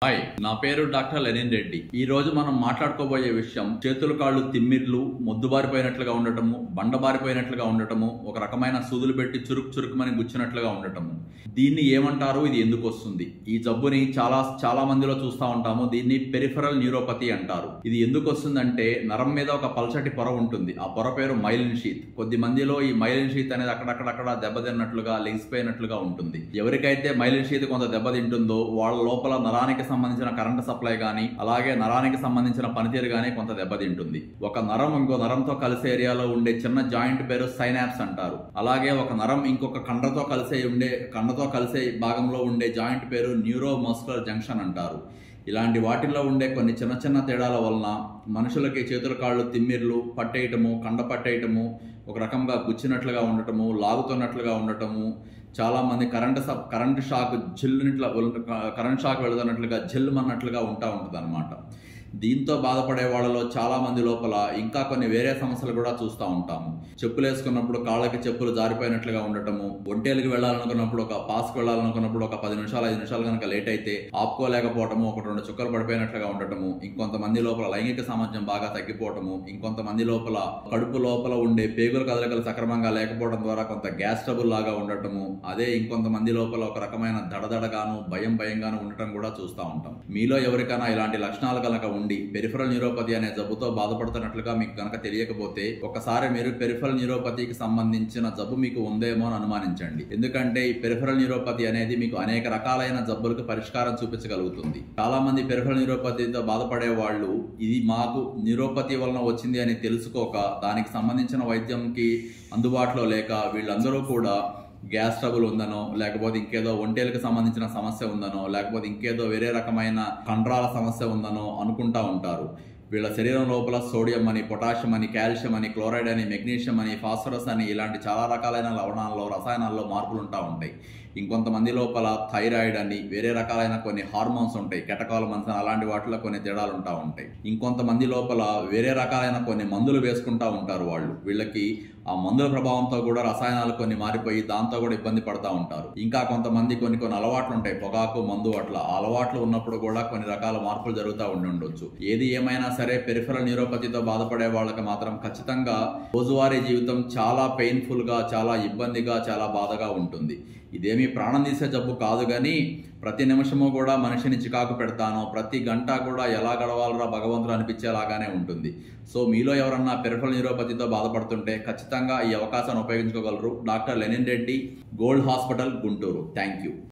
Hi, నా పేరు doctor Lenin Reddy. ఈ రోజు మనం మాట్లాడుకోబోయే విషయం చేతులు కాళ్ళు తిమ్మిర్లు, మొద్దుబారిపోయినట్లుగా ఉండటము, బండబారిపోయినట్లుగా ఉండటము, ఒక రకమైన సూదులు పెట్టి చురుకుమని గుచ్చినట్లుగా ఉండటము. దీన్ని ఏమంటారు? ఇది ఎందుకు వస్తుంది? ఈ జబ్బుని చాలా మందిలో చూస్తూ ఉంటాము. దీన్ని పెరిఫెరల్ న్యూరోపతి అంటారు. ఇది ఎందుకు వస్తుందంటే నరం మీద ఒక పల్చటి పొర ఉంటుంది. ఆ పొర పేరు మైలిన్ షీత్. కొద్ది మందిలో ఈ మైలిన్ షీత్ అనేది అక్కడక్కడ దెబ్బతిన్నట్లుగా లెగిసిపోయినట్లుగా ఉంటుంది. ఎవరికైతే మైలిన్ షీత్ కొంత దెబ్బతింటుందో వాళ్ళ లోపల నరానికి సంబంధించిన కరెంట్ సప్లై గానీ, అలాగే నరానికి సంబంధించిన పనితీరు గానీ కొంత దెబ్బతింటుంది. ఒక నరం ఇంకో నరంతో కలిసే ఏరియాలో ఉండే చిన్న జాయింట్ పేరు సైనాప్స్ అంటారు. అలాగే ఒక నరం ఇంకొక కండతో కలిసే భాగంలో ఉండే జాయింట్ పేరు న్యూరో మస్కులర్ జంక్షన్ అంటారు. ఇలాంటి వాటిల్లో ఉండే కొన్ని చిన్న తేడాల వలన మనుషులకి చేతుల కాళ్ళు తిమ్మిర్లు, పట్టేయటము, కండ పట్టేయటము, ఒక రకంగా గుచ్చినట్లుగా ఉండటము, లాగుతున్నట్లుగా ఉండటము, చాలా మంది కరెంట్ షాక్ వెళుతున్నట్లుగా జల్లుమన్నట్లుగా ఉంటుంది అనమాట. దీంతో బాధపడే వాళ్ళలో చాలా మంది లోపల ఇంకా కొన్ని వేరే సమస్యలు కూడా చూస్తూ ఉంటాము. చెప్పులు వేసుకున్నప్పుడు కాళ్ళకి చెప్పులు జారిపోయినట్లుగా ఉండటము, ఒంటేలకు వెళ్ళాలనుకున్నప్పుడు పాస్కి వెళ్ళాలనుకున్నప్పుడు ఒక 10 నిమిషాలు 5 నిమిషాలు కనుక లేట్ అయితే ఆపుకోలేకపోవటము, 1-2 చుక్కలు పడిపోయినట్లుగా ఉండటము, ఇంకొంతమంది లోపల లైంగిక సామర్థ్యం బాగా తగ్గిపోవటము, ఇంకొంతమంది లోపల కడుపు లోపల ఉండే పేగుల కదలికలు సక్రమంగా లేకపోవడం ద్వారా కొంత గ్యాస్ ట్రబుల్ లాగా ఉండటము, అదే ఇంకొంతమంది లోపల ఒక రకమైన దడదడగాను భయంగాను ఉండటం కూడా చూస్తూ ఉంటాం. మీలో ఎవరికైనా ఇలాంటి లక్షణాలు కనుక ఉండి పెరిఫెరల్ న్యూరోపతి అనే జబ్బుతో బాధపడుతున్నట్లుగా మీకు కనుక తెలియకపోతే ఒకసారి మీరు పెరిఫెరల్ న్యూరోపతికి సంబంధించిన జబ్బు మీకు ఉందేమో అని అనుమానించండి. ఎందుకంటే ఈ పెరిఫెరల్ న్యూరోపతి అనేది మీకు అనేక రకాలైన జబ్బులకు పరిష్కారం చూపించగలుగుతుంది. చాలా మంది పెరిఫెరల్ న్యూరోపతితో బాధపడే వాళ్ళు ఇది మాకు న్యూరోపతి వలన వచ్చింది అని తెలుసుకోక దానికి సంబంధించిన వైద్యంకి అందుబాటులో లేక వీళ్ళందరూ కూడా గ్యాస్ ట్రబుల్ ఉందనో, లేకపోతే ఇంకేదో ఒంటేలకు సంబంధించిన సమస్య ఉందనో, లేకపోతే ఇంకేదో వేరే రకమైన కండరాల సమస్య ఉందనో అనుకుంటా ఉంటారు. వీళ్ళ శరీరం లోపల సోడియం అని, పొటాషియం అని, కాల్షియం అని, క్లోరైడ్ అని, మెగ్నీషియం అని, ఫాస్ఫరస్ అని ఇలాంటి చాలా రకాలైన లవణాల్లో, రసాయనాల్లో మార్పులు ఉంటాయి. ఇంకొంతమంది లోపల థైరాయిడ్ అని, వేరే రకాలైన కొన్ని హార్మోన్స్ ఉంటాయి, కెటకాలమన్స్ అని, అలాంటి వాటిలో కొన్ని తేడాలు ఉంటాయి. ఇంకొంతమంది లోపల వేరే రకాలైన కొన్ని మందులు వేసుకుంటూ ఉంటారు. వీళ్ళకి ఆ మందుల ప్రభావంతో కూడా రసాయనాలు కొన్ని మారిపోయి దాంతో కూడా ఇబ్బంది పడతా ఉంటారు. ఇంకా కొంతమంది కొన్ని అలవాట్లు ఉంటాయి, పొగాకు, మందు అట్లా అలవాట్లు ఉన్నప్పుడు కూడా కొన్ని రకాల మార్పులు జరుగుతూ ఉండొచ్చు. ఏది ఏమైనా సరే పెరిఫెరల్ న్యూరోపతితో బాధపడే వాళ్ళకి మాత్రం ఖచ్చితంగా రోజువారీ జీవితం చాలా పెయిన్ఫుల్ గా, చాలా ఇబ్బందిగా, చాలా బాధగా ఉంటుంది. ఇదేమీ ప్రాణం తీసే జబ్బు కాదు, కానీ ప్రతి నిమిషము కూడా మనిషిని చికాకు పెడతానో, ప్రతి గంట కూడా ఎలా గడవాలరా భగవంతుడు అనిపించేలాగానే ఉంటుంది. సో మీలో ఎవరన్నా పెరిఫెరల్ న్యూరోపతితో బాధపడుతుంటే ఖచ్చితంగా ఈ అవకాశాన్ని ఉపయోగించుకోగలరు. Doctor Lenin Reddy, gold hospital, Guntur. Thank you.